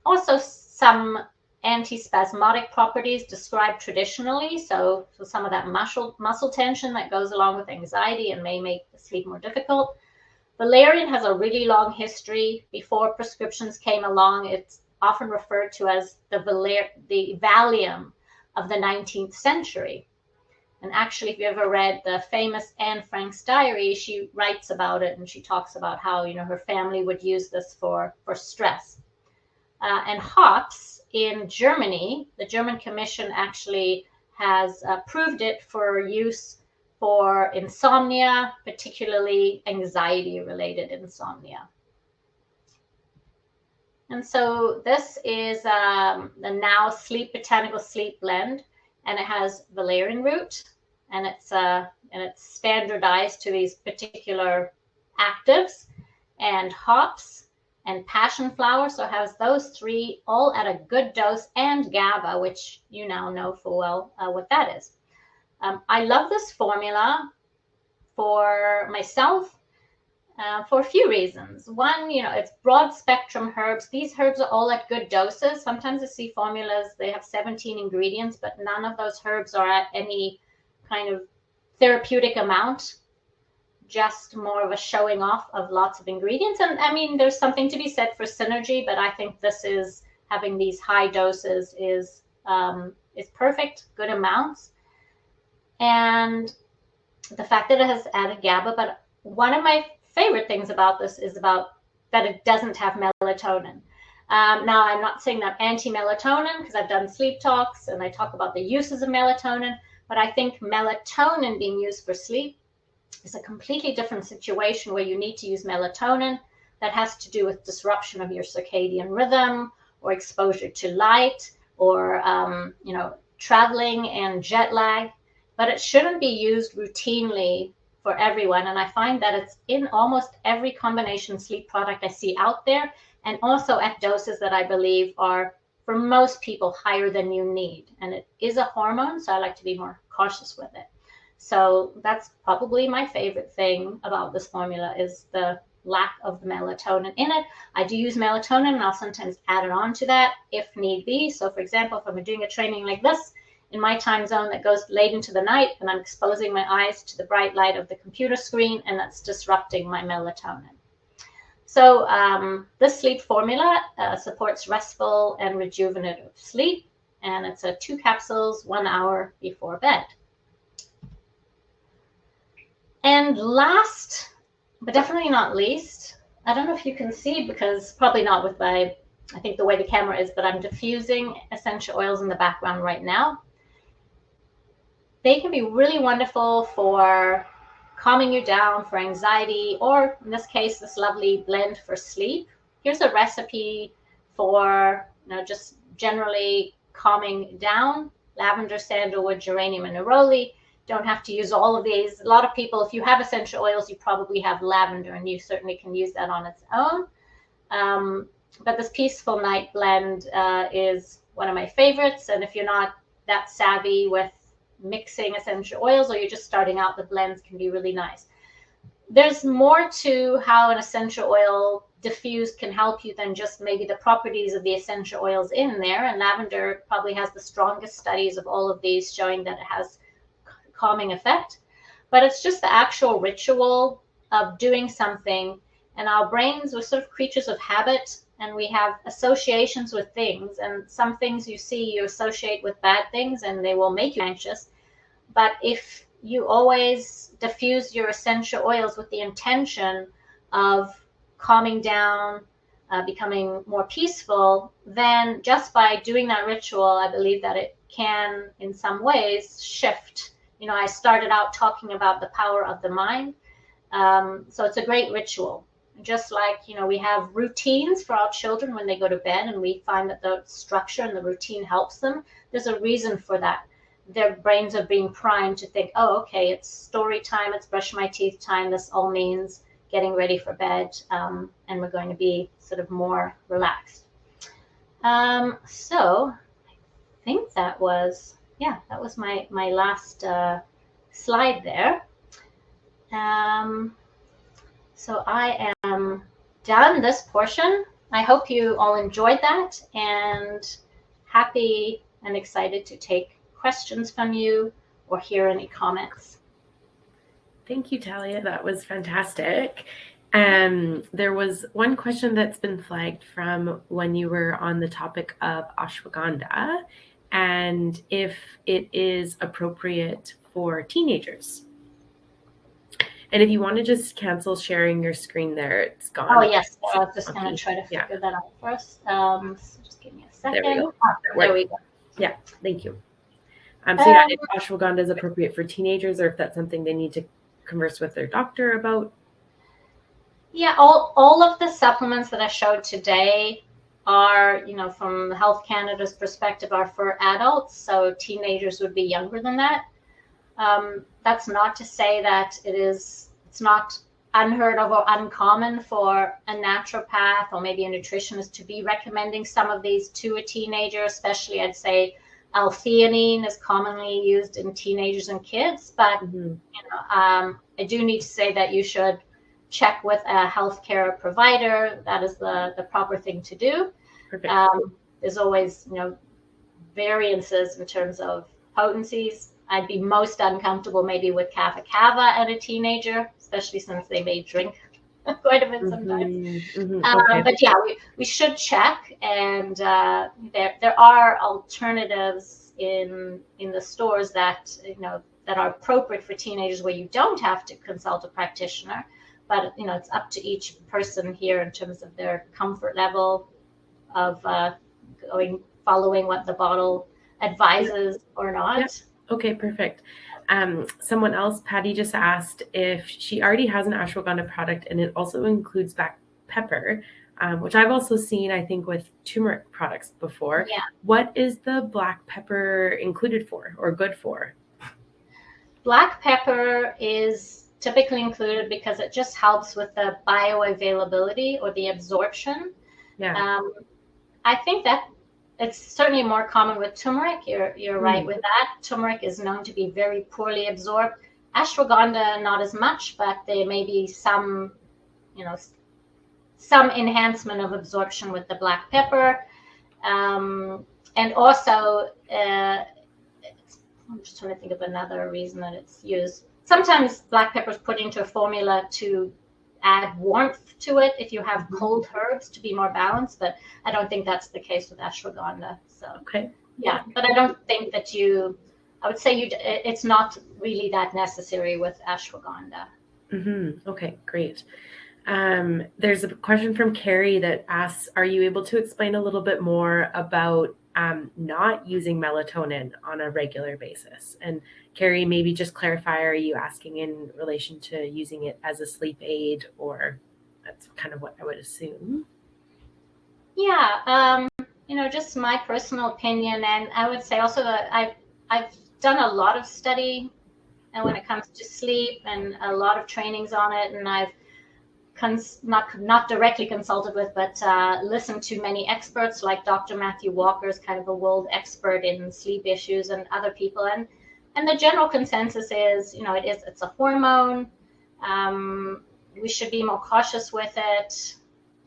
Speaker 2: Also some antispasmodic properties described traditionally. So some of that muscle tension that goes along with anxiety and may make sleep more difficult. Valerian has a really long history. Before prescriptions came along, it's often referred to as the Valium of the 19th century. And actually, if you ever read the famous Anne Frank's diary, she writes about it and she talks about how, her family would use this for stress. And hops in Germany, the German Commission actually has approved it for use for insomnia, particularly anxiety-related insomnia. And so this is the Now Sleep Botanical Sleep Blend, and it has valerian root, and it's standardized to these particular actives, and hops and passion flower. So it has those three all at a good dose, and GABA, which you now know full well what that is. I love this formula for myself. For a few reasons. One, it's broad spectrum herbs. These herbs are all at good doses. Sometimes I see formulas, they have 17 ingredients, but none of those herbs are at any kind of therapeutic amount, just more of a showing off of lots of ingredients. And I mean, there's something to be said for synergy, but I think this is having these high doses is perfect, good amounts. And the fact that it has added GABA, but one of my favorite things about this is about that it doesn't have melatonin. Now, I'm not saying that I'm anti-melatonin, because I've done sleep talks and I talk about the uses of melatonin, but I think melatonin being used for sleep is a completely different situation where you need to use melatonin that has to do with disruption of your circadian rhythm or exposure to light or, traveling and jet lag, but it shouldn't be used routinely for everyone. And I find that it's in almost every combination sleep product I see out there, and also at doses that I believe are, for most people, higher than you need. And it is a hormone, so I like to be more cautious with it. So that's probably my favorite thing about this formula, is the lack of the melatonin in it. I do use melatonin, and I'll sometimes add it on to that if need be. So for example, if I'm doing a training like this, in my time zone that goes late into the night, and I'm exposing my eyes to the bright light of the computer screen, and that's disrupting my melatonin. So this sleep formula supports restful and rejuvenative sleep, and it's 2 capsules 1 hour before bed. And last, but definitely not least, I don't know if you can see, because probably not with I think the way the camera is, but I'm diffusing essential oils in the background right now. They can be really wonderful for calming you down, for anxiety, or in this case, this lovely blend for sleep. Here's a recipe for just generally calming down: lavender, sandalwood, geranium, and neroli. Don't have to use all of these. A lot of people, if you have essential oils, you probably have lavender, and you certainly can use that on its own. But this Peaceful Night blend is one of my favorites. And if you're not that savvy with mixing essential oils, or you're just starting out, the blends can be really nice. There's more to how an essential oil diffused can help you than just maybe the properties of the essential oils in there. And lavender probably has the strongest studies of all of these, showing that it has calming effect. But it's just the actual ritual of doing something. And our brains, we're sort of creatures of habit, and we have associations with things, and some things you see you associate with bad things, and they will make you anxious. But if you always diffuse your essential oils with the intention of calming down, becoming more peaceful, then just by doing that ritual, I believe that it can, in some ways, shift. I started out talking about the power of the mind. So it's a great ritual. Just like, we have routines for our children when they go to bed, and we find that the structure and the routine helps them. There's a reason for that. Their brains are being primed to think, oh, okay, it's story time, it's brush my teeth time. This all means getting ready for bed, and we're going to be sort of more relaxed. So I think that was my last slide there. So I am done this portion. I hope you all enjoyed that, and happy and excited to take questions from you or hear any comments.
Speaker 1: Thank you, Thalia. That was fantastic. There was one question that's been flagged from when you were on the topic of ashwagandha, and if it is appropriate for teenagers. And if you want to just cancel sharing your screen there, it's gone.
Speaker 2: Oh, yes. I was just going to try to figure that out first. So just give me a second.
Speaker 1: There we go.
Speaker 2: There we go.
Speaker 1: Yeah, thank you. So yeah, if ashwagandha is appropriate for teenagers, or if that's something they need to converse with their doctor about.
Speaker 2: Yeah, all of the supplements that I showed today are, from Health Canada's perspective, are for adults. So teenagers would be younger than that. That's not to say that it's not unheard of or uncommon for a naturopath or maybe a nutritionist to be recommending some of these to a teenager, especially I'd say L-theanine is commonly used in teenagers and kids. But I do need to say that you should check with a healthcare provider. That is the proper thing to do. There's always, variances in terms of potencies. I'd be most uncomfortable maybe with kava at a teenager, especially since they may drink quite a bit sometimes. But yeah, we should check, and there are alternatives in the stores that that are appropriate for teenagers where you don't have to consult a practitioner. But it's up to each person here in terms of their comfort level of following what the bottle advises or not.
Speaker 1: Yep. Okay, perfect. Someone else, Patty, just asked if she already has an ashwagandha product and it also includes black pepper, which I've also seen, I think, with turmeric products before.
Speaker 2: Yeah.
Speaker 1: What is the black pepper included for or good for?
Speaker 2: Black pepper is typically included because it just helps with the bioavailability or the absorption.
Speaker 1: Yeah.
Speaker 2: I think that it's certainly more common with turmeric. You're right with that. Turmeric is known to be very poorly absorbed. Ashwagandha, not as much, but there may be some enhancement of absorption with the black pepper. And also, I'm just trying to think of another reason that it's used. Sometimes black pepper is put into a formula to add warmth to it if you have cold herbs to be more balanced, but I don't think that's the case with ashwagandha. So yeah, but I don't think that I would say it's not really that necessary with ashwagandha.
Speaker 1: Okay, great. There's a question from Carrie that asks, are you able to explain a little bit more about not using melatonin on a regular basis? And Carrie, maybe just clarify, are you asking in relation to using it as a sleep aid, or that's kind of what I would assume?
Speaker 2: Yeah, just my personal opinion, and I would say also that I've done a lot of study and when it comes to sleep and a lot of trainings on it, and I've not directly consulted with, but listened to many experts like Dr. Matthew Walker is kind of a world expert in sleep issues, and other people, and the general consensus is, it's a hormone. We should be more cautious with it,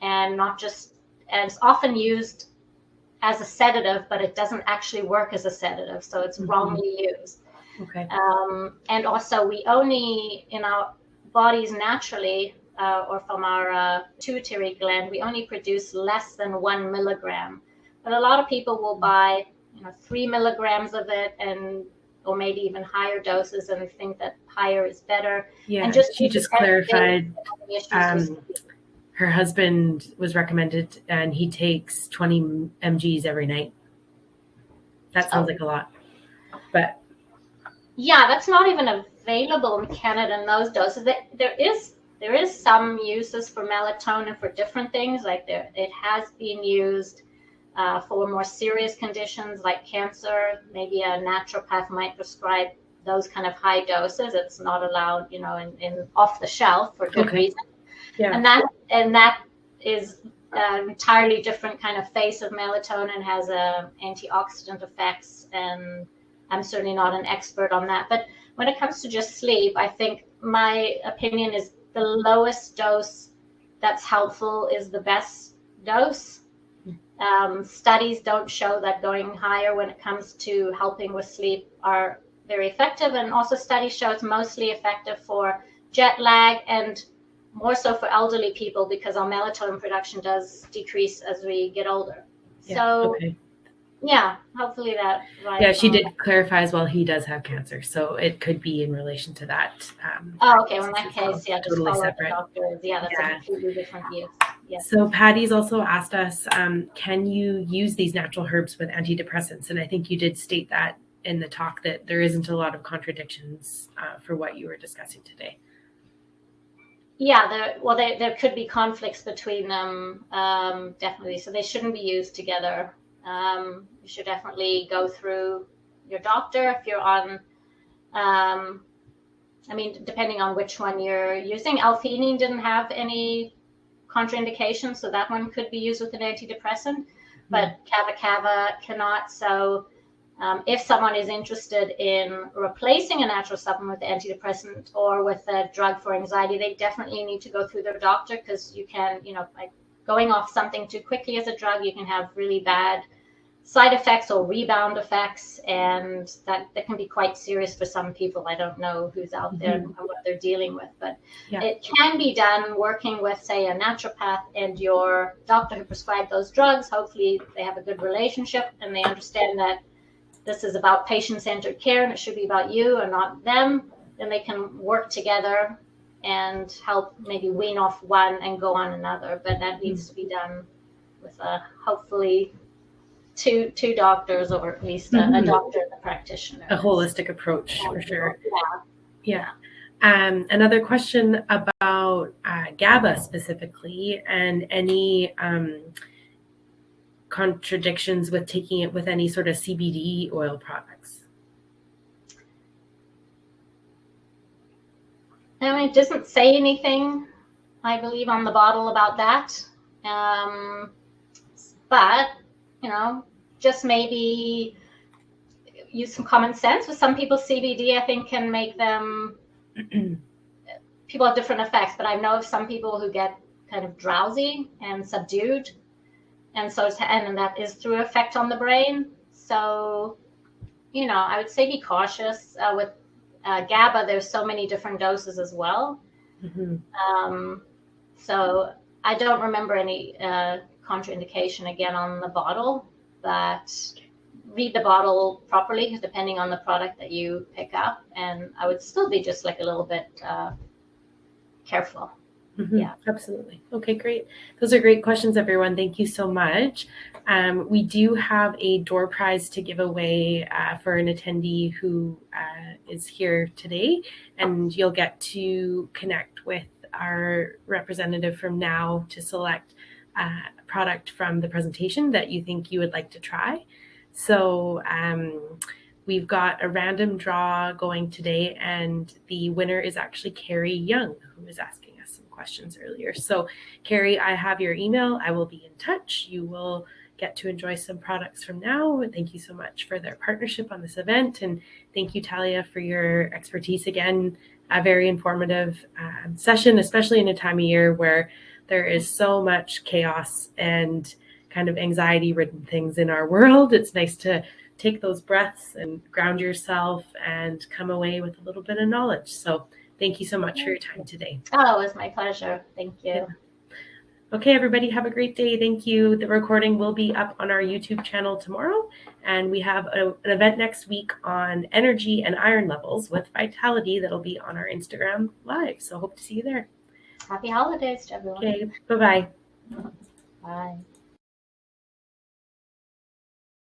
Speaker 2: and not just, and it's often used as a sedative, but it doesn't actually work as a sedative, so it's wrongly used.
Speaker 1: Okay.
Speaker 2: And also, we only, in our bodies naturally, or from our pituitary gland, we only produce less than 1 milligram. But a lot of people will buy, 3 milligrams of it, or maybe even higher doses, and think that higher is better.
Speaker 1: Yeah,
Speaker 2: and
Speaker 1: she just clarified. Her husband was recommended, and he takes 20 mgs every night. That sounds like a lot, but
Speaker 2: yeah, that's not even available in Canada in those doses. There is some uses for melatonin for different things. Like it has been used for more serious conditions like cancer. Maybe a naturopath might prescribe those kind of high doses. It's not allowed, in off the shelf for good reason.
Speaker 1: Yeah.
Speaker 2: And that is an entirely different kind of face of melatonin, has antioxidant effects, and I'm certainly not an expert on that. But when it comes to just sleep, I think my opinion is the lowest dose that's helpful is the best dose. Studies don't show that going higher when it comes to helping with sleep are very effective. And also studies show it's mostly effective for jet lag, and more so for elderly people, because our melatonin production does decrease as we get older.
Speaker 1: Yeah,
Speaker 2: so
Speaker 1: okay.
Speaker 2: Yeah, hopefully that. Right.
Speaker 1: Yeah, she did clarify as well. He does have cancer, so it could be in relation to that.
Speaker 2: Okay. Well, in that case, just
Speaker 1: totally
Speaker 2: follow
Speaker 1: separate.
Speaker 2: the doctor. Yeah, that's a completely different use. Yeah.
Speaker 1: So Patty's also asked us, can you use these natural herbs with antidepressants? And I think you did state that in the talk, that there isn't a lot of contradictions for what you were discussing today.
Speaker 2: Yeah, there could be conflicts between them, definitely. So they shouldn't be used together. You should definitely go through your doctor if you're on. I mean, depending on which one you're using, L-theanine didn't have any contraindications, so that one could be used with an antidepressant, but Kava cannot. So if someone is interested in replacing a natural supplement with antidepressant or with a drug for anxiety, they definitely need to go through their doctor, because you can, by going off something too quickly as a drug, you can have really bad side effects or rebound effects, and that can be quite serious for some people. I don't know who's out there and what they're dealing with, but it can be done working with, say, a naturopath and your doctor who prescribed those drugs. Hopefully they have a good relationship and they understand that this is about patient-centered care and it should be about you and not them. Then they can work together and help maybe wean off one and go on another, but that needs to be done with hopefully two doctors, or at least a doctor and a practitioner.
Speaker 1: A holistic approach, for sure. Yeah. Another question about GABA specifically, and any contradictions with taking it with any sort of CBD oil products.
Speaker 2: I mean, it doesn't say anything, I believe, on the bottle about that. But just maybe use some common sense. With some people, CBD, I think, can make them, people have different effects, but I know of some people who get kind of drowsy and subdued. And so, and that is through effect on the brain. So, I would say be cautious. With GABA, there's so many different doses as well. So I don't remember any contraindication again on the bottle, but read the bottle properly, because depending on the product that you pick up, and I would still be just like a little bit careful.
Speaker 1: Yeah, absolutely. Okay, great. Those are great questions, everyone. Thank you so much. We do have a door prize to give away for an attendee who is here today, and you'll get to connect with our representative from Now to select a product from the presentation that you think you would like to try. So we've got a random draw going today, and the winner is actually Carrie Young, who was asking us some questions earlier. So Carrie, I have your email. I will be in touch. You will get to enjoy some products from Now. And thank you so much for their partnership on this event. And thank you, Thalia, for your expertise again. A very informative session, especially in a time of year where there is so much chaos and kind of anxiety-ridden things in our world. It's nice to take those breaths and ground yourself and come away with a little bit of knowledge. So thank you so much for your time today.
Speaker 2: Oh, it was my pleasure. Thank you.
Speaker 1: Yeah. Okay, everybody, have a great day. Thank you. The recording will be up on our YouTube channel tomorrow, and we have an event next week on energy and iron levels with Vitality that'll be on our Instagram Live. So hope to see you there.
Speaker 2: Happy holidays to everyone.
Speaker 1: Okay, bye-bye.
Speaker 2: Bye.